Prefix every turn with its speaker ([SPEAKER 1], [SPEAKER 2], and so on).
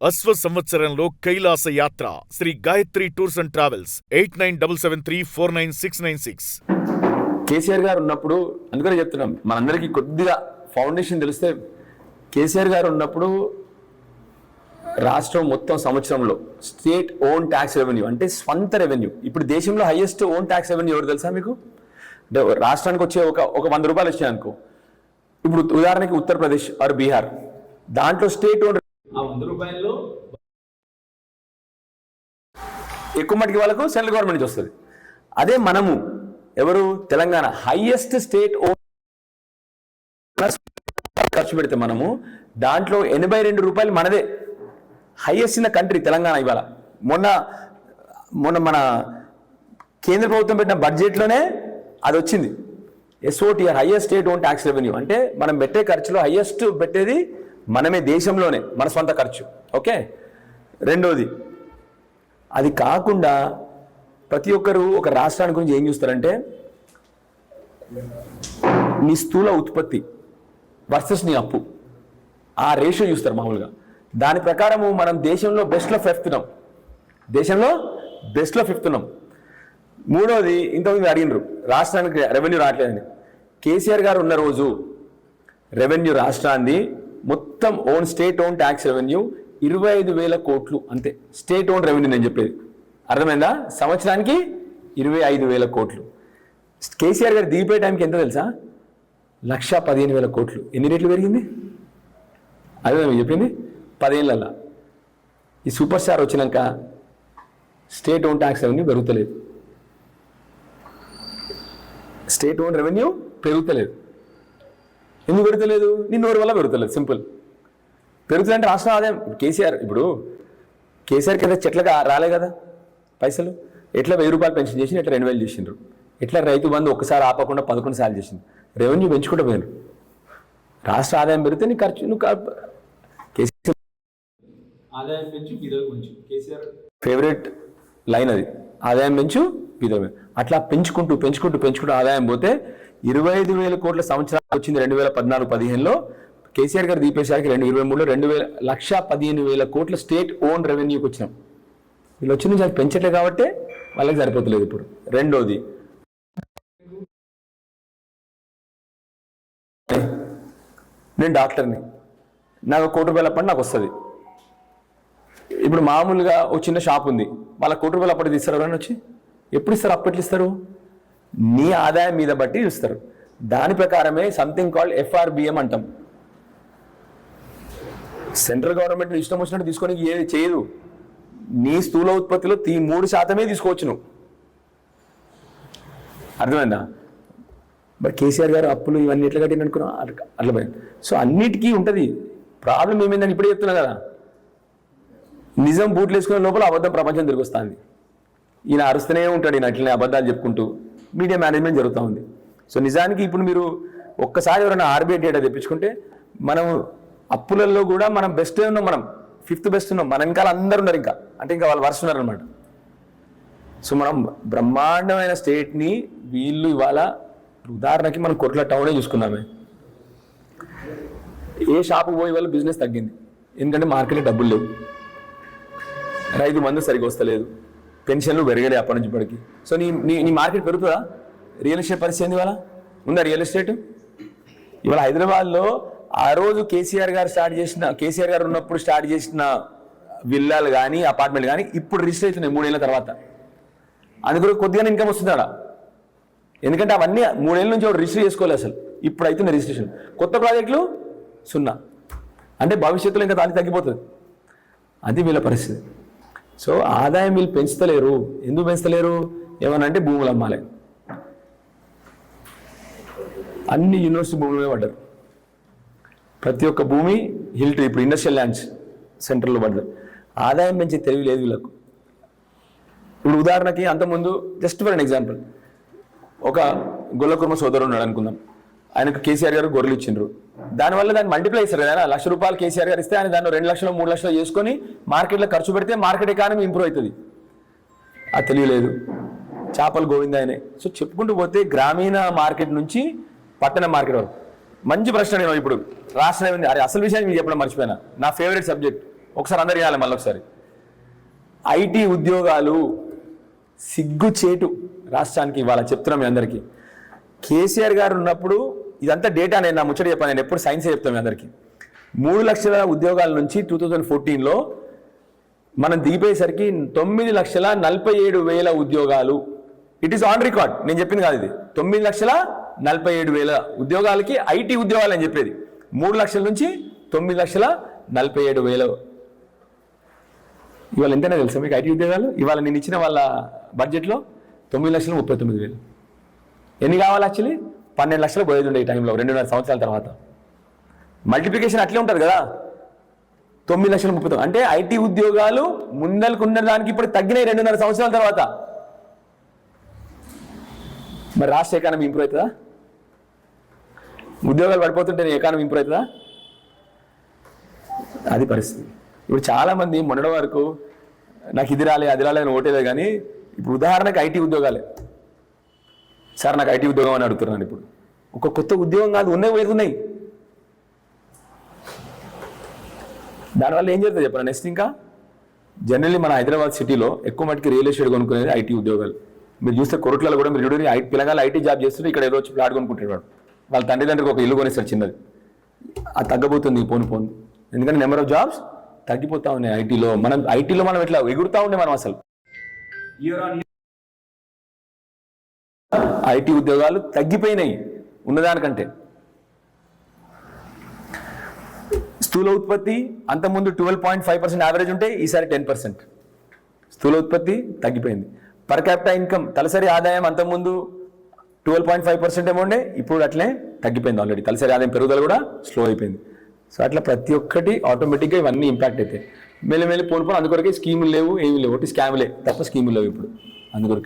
[SPEAKER 1] అశ్వ సంవత్సరంలో కైలాస యాత్ర Shri Gayatri tours and travels 8977349696.
[SPEAKER 2] KCR గారు ఉన్నప్పుడు అందుకనే చెప్తున్నాం, మనందరికీ కొద్దిగా ఫౌండేషన్ తెలిస్తే, కేసీఆర్ గారు ఉన్నప్పుడు రాష్ట్రం మొత్తం సంవత్సరంలో స్టేట్ ఓన్ ట్యాక్స్ రెవెన్యూ అంటే స్వంత రెవెన్యూ, ఇప్పుడు దేశంలో హైయెస్ట్ ఓన్ ట్యాక్స్ రెవెన్యూ ఎవరు తెలుసా మీకు? అంటే రాష్ట్రానికి వచ్చే ఒక 100 రూపాయలు వచ్చాయి అనుకో, ఇప్పుడు ఉదాహరణకి ఉత్తరప్రదేశ్ ఆర్ బీహార్, దాంట్లో స్టేట్ ఓన్ ఆ 100 రూపాయల్లో ఎక్కువ మటుకి వాళ్ళకు సెంట్రల్ గవర్నమెంట్ నుంచి వస్తుంది. అదే మనము ఎవరు తెలంగాణ హైయెస్ట్ స్టేట్ ఓన్ ఖర్చు పెడితే మనము దాంట్లో 82 రూపాయలు మనదే హైయెస్ట్ ఇన్ కంట్రీ తెలంగాణ. ఇవాళ మొన్న మన కేంద్ర ప్రభుత్వం పెట్టిన బడ్జెట్లోనే అది వచ్చింది, SOTR highest state own tax revenue. అంటే మనం పెట్టే ఖర్చులో హైయెస్ట్ పెట్టేది మనమే, దేశంలోనే మన సొంత ఖర్చు. ఓకే, రెండోది అది కాకుండా ప్రతి ఒక్కరు ఒక రాష్ట్రాన్ని గురించి ఏం చూస్తారంటే నీ స్థూల ఉత్పత్తి వర్సెస్ నీ అప్పు, ఆ రేషియో చూస్తారు మామూలుగా. దాని ప్రకారము మనం దేశంలో బెస్ట్లో ఫిఫ్త్ ఉన్నాం. మూడోది, ఇంతకుముందు అడిగినారు రాష్ట్రానికి రెవెన్యూ రావట్లేదని. కేసీఆర్ గారు ఉన్న రోజు రెవెన్యూ రాష్ట్రాన్ని మొత్తం own state own tax revenue 25,000 కోట్లు అంతే. స్టేట్ ఓన్ రెవెన్యూ నేను చెప్పేది అర్థమైందా? సంవత్సరానికి 25,000 కోట్లు. కేసీఆర్ గారు దిగిపోయే టైంకి ఎంత తెలుసా? 1,15,000 కోట్లు. ఎన్ని రేట్లు పెరిగింది? అదే మేము చెప్పింది 10 ఏళ్ళల్లో. ఈ సూపర్ స్టార్ వచ్చినాక స్టేట్ ఓన్ ట్యాక్స్ రెవెన్యూ పెరుగుతలేదు, స్టేట్ ఓన్ రెవెన్యూ పెరుగుతలేదు. ఎందుకు పెరుగుతలేదు? నీ నోరు వల్ల పెరుగుతలేదు, సింపుల్. పెరుగుతుందంటే రాష్ట్రం ఆదాయం. ఇప్పుడు కేసీఆర్ కింద చెట్లకు రాలే కదా పైసలు. ఎట్లా 1000 రూపాయలు పెన్షన్ చేసి ఎట్లా 2,000 చేసిండ్రు, ఎట్లా రైతు బంధు ఒక్కసారి ఆపకుండా 11 సార్లు చేసింది. రెవెన్యూ పెంచుకుంటూ పోయినారు. రాష్ట్ర ఆదాయం పెరిగితే నీ ఖర్చు కేసీఆర్ ఆదాయం పెంచు బీదలు పెంచు, కేసీఆర్ ఫేవరెట్ లైన్ అది. ఆదాయం పెంచు బీదలు, అట్లా పెంచుకుంటూ ఆదాయం పోతే 25,000 కోట్ల సంవత్సరాలు వచ్చింది 2014-15లో. కేసీఆర్ గారు దీపేశారికి 2023లో 1,15,000 కోట్ల స్టేట్ ఓన్ రెవెన్యూకి వచ్చినాం. వీళ్ళు వచ్చి నుంచి అది పెంచట్లే కాబట్టి వాళ్ళకి సరిపోతలేదు ఇప్పుడు. రెండోది, నేను డాక్టర్ని, నాకు 1 కోటి రూపాయల పని నాకు వస్తుంది. ఇప్పుడు మామూలుగా ఒక చిన్న షాప్ ఉంది, వాళ్ళ 1 కోటి రూపాయలు అప్పటి ఇస్తారు. ఎవరైనా వచ్చి ఎప్పుడు ఇస్తారు? అప్పట్లో ఇస్తారు, నీ ఆదాయం మీద బట్టి ఇస్తారు. దాని ప్రకారమే సంథింగ్ కాల్డ్ FRBM అంటాం. సెంట్రల్ గవర్నమెంట్ ఇష్టం వచ్చినట్టు తీసుకొని ఏది చేయదు. నీ స్థూల ఉత్పత్తిలో 3% తీసుకోవచ్చు నువ్వు. అర్థమైందా? బట్ కేసీఆర్ గారు అప్పులు ఇవన్నీ ఎట్లా కట్టిన అనుకున్నా అట్లా పోయింది. సో అన్నిటికీ ఉంటుంది. ప్రాబ్లం ఏమైందని ఇప్పుడే చెప్తున్నా కదా, నిజం బూట్లు వేసుకునే లోపల అబద్ధం ప్రపంచం తిరిగి వస్తుంది. ఈయన అరుస్తూనే ఉంటాడు, ఈయన అట్లనే అబద్ధాలు చెప్పుకుంటూ మీడియా మేనేజ్మెంట్ జరుగుతూ ఉంది. సో నిజానికి ఇప్పుడు మీరు ఒక్కసారి ఎవరైనా RBI డేటా తెప్పించుకుంటే మనం అప్పులలో కూడా మనం బెస్టే ఉన్నాం, మనం 5th బెస్ట్ ఉన్నాం. మన ఇంకా అందరు ఉన్నారు, ఇంకా వాళ్ళు వరుస ఉన్నారు అనమాట. సో మనం బ్రహ్మాండమైన స్టేట్ని వీళ్ళు ఇవాళ ఉదాహరణకి మనం కొట్ల టౌనే చూసుకున్నామే. ఏ షాపుకి పోయి వాళ్ళ బిజినెస్ తగ్గింది, ఎందుకంటే మార్కెట్లో డబ్బులు లేవు, రైతు మందు సరిగ్గా వస్తలేదు, పెన్షన్లు పెరగలే అప్పటి నుంచి ఇప్పటికి. సో నీ మార్కెట్ పెరుగుతుందా? రియల్ ఎస్టేట్ పరిస్థితి ఇవాళ ఉందా? రియల్ ఎస్టేట్ ఇవాళ హైదరాబాద్లో ఆ రోజు కేసీఆర్ గారు ఉన్నప్పుడు స్టార్ట్ చేసిన విల్లాలు కానీ అపార్ట్మెంట్లు కానీ ఇప్పుడు రిజిస్టర్ అవుతున్నాయి 3 ఏళ్ళ తర్వాత. అందుకు కొద్దిగానే ఇన్కమ్ వస్తుంది అక్కడ, ఎందుకంటే అవన్నీ 3 ఏళ్ళ నుంచి రిజిస్టర్ చేసుకోలేదు అసలు. ఇప్పుడు అవుతుంది రిజిస్ట్రేషన్. కొత్త ప్రాజెక్టులు 0, అంటే భవిష్యత్తులో ఇంకా దాన్ని తగ్గిపోతుంది. అది వీళ్ళ పరిస్థితి. సో ఆదాయం వీళ్ళు పెంచుతలేరు. ఎందుకు పెంచుతలేరు? ఏమనంటే భూములు అమ్మాలి. అన్ని యూనివర్సిటీ భూములనే పడ్డారు. ప్రతి ఒక్క భూమి హిల్ ఇప్పుడు ఇండస్ట్రియల్ ల్యాండ్స్ సెంటర్లో పడ్డారు. ఆదాయం పెంచే తెలివి లేదు వీళ్ళకు. ఇప్పుడు ఉదాహరణకి అంతకుముందు జస్ట్ ఫర్ అన్ ఎగ్జాంపుల్, ఒక గొల్లకుర్మ సోదరుడు ఉన్నాడు అనుకుందాం, ఆయనకు కేసీఆర్ గారు గొర్రెలు ఇచ్చిండ్రు. దానివల్ల దాన్ని మల్టిప్లై ఇస్తారు కదా, 1,00,000 రూపాయలు కేసీఆర్ గారు ఇస్తే ఆయన దాన్ని 2 లక్షలు 3 లక్షలు చేసుకొని మార్కెట్లో ఖర్చు పెడితే మార్కెట్ ఎకానమీ ఇంప్రూవ్ అవుతుంది. అది తెలియలేదు. చేపలు గోవిందాయనే. సో చెప్పుకుంటూ పోతే గ్రామీణ మార్కెట్ నుంచి పట్టణ మార్కెట్ వరకు మంచి ప్రశ్న. నేను ఇప్పుడు రాష్ట్రం అసలు విషయాన్ని మీకు చెప్పడం మర్చిపోయినా, నా ఫేవరెట్ సబ్జెక్ట్ ఒకసారి అందరు చేయాలి మళ్ళీ ఒకసారి. ఐటీ ఉద్యోగాలు సిగ్గుచేటు రాష్ట్రానికి ఇవాళ చెప్తున్నాం మీ అందరికీ. కేసీఆర్ గారు ఉన్నప్పుడు ఇదంతా డేటా, నేను నా ముచ్చట చెప్పాను, నేను ఎప్పుడు సైన్సే చెప్తాను మీ అందరికీ. 3 లక్షల ఉద్యోగాల నుంచి 2014లో మనం దిగిపోయేసరికి 9,47,000 ఉద్యోగాలు. ఇట్ ఈస్ ఆన్ రికార్డ్, నేను చెప్పింది కాదు ఇది. 9,47,000 ఉద్యోగాలకి ఐటీ ఉద్యోగాలు అని చెప్పేది. 3 లక్షల నుంచి 9,47,000. ఇవాళ ఎంతైనా తెలుసా మీకు ఐటీ ఉద్యోగాలు? ఇవాళ నేను ఇచ్చిన వాళ్ళ బడ్జెట్లో 9,39,000. ఎన్ని కావాలి యాక్చువల్లీ? 12 లక్షలు పోయేది ఉండే ఈ టైంలో, 2.5 సంవత్సరాల తర్వాత. మల్టిప్లికేషన్ అట్లే ఉంటుంది కదా, 9,39,000. అంటే ఐటీ ఉద్యోగాలు ముందలుకున్న దానికి ఇప్పుడు తగ్గినాయి 2.5 సంవత్సరాల తర్వాత. మరి రాష్ట్ర ఎకానమీ ఇంప్రూవ్ అవుతుందా? ఉద్యోగాలు పడిపోతుంటే ఎకానమీ ఇంప్రూవ్ అవుతుందా? అది పరిస్థితి. ఇప్పుడు చాలామంది మొన్నటి వరకు నాకు ఇది రాలే అది రాలే అని ఓటేదే, కానీ ఇప్పుడు ఉదాహరణకు ఐటీ ఉద్యోగాలే. సార్ నాకు ఐటీ ఉద్యోగం అని అడుగుతున్నాను. ఇప్పుడు ఒక కొత్త ఉద్యోగం కాదు, ఉన్నాయి పోతున్నాయి. దానివల్ల ఏం జరుగుతుంది చెప్పండి నెక్స్ట్? ఇంకా జనరల్లీ మన హైదరాబాద్ సిటీలో ఎక్కువ మటుకి రియల్ ఎస్టేట్ కొనుక్కునేది ఐటీ ఉద్యోగాలు. మీరు చూస్తే కొరట్లలో కూడా మీరు చూడండి, పిల్లగాలు ఐటీ జాబ్ చేస్తుంటే ఇక్కడ ఏదో వచ్చి ప్లాట్ కొనుక్కుంటాడు. వాళ్ళ తండ్రికి ఒక ఇల్లు కొనేస్తారు చిన్నది. అది తగ్గబోతుంది పోను. ఎందుకంటే నెంబర్ ఆఫ్ జాబ్స్ తగ్గిపోతా ఉన్నాయి ఐటీలో. మనం ఎట్లా ఎగురుతా ఉండే మనం అసలు. ఐటీ ఉద్యోగాలు తగ్గిపోయినాయి ఉన్నదానికంటే. స్థూల ఉత్పత్తి అంతకుముందు 12.5% యావరేజ్ ఉంటే ఈసారి 10%. స్థూల ఉత్పత్తి తగ్గిపోయింది. పర్ క్యాపిటల్ ఇన్కమ్ తలసరి ఆదాయం అంతకుముందు 12.5% ఏమో ఉండే, ఇప్పుడు అట్లే తగ్గిపోయింది ఆల్రెడీ. తలసరి ఆదాయం పెరుగుదల కూడా స్లో అయిపోయింది. సో అట్లా ప్రతి ఒక్కటి ఆటోమేటిక్గా ఇవన్నీ ఇంపాక్ట్ అవుతాయి. మెల్లి పోను అందుకొరకే స్కీములు లేవు, ఏమీ లేవు, ఒకటి స్కాములే తప్ప స్కీములు లేవు ఇప్పుడు అందుకొరకే.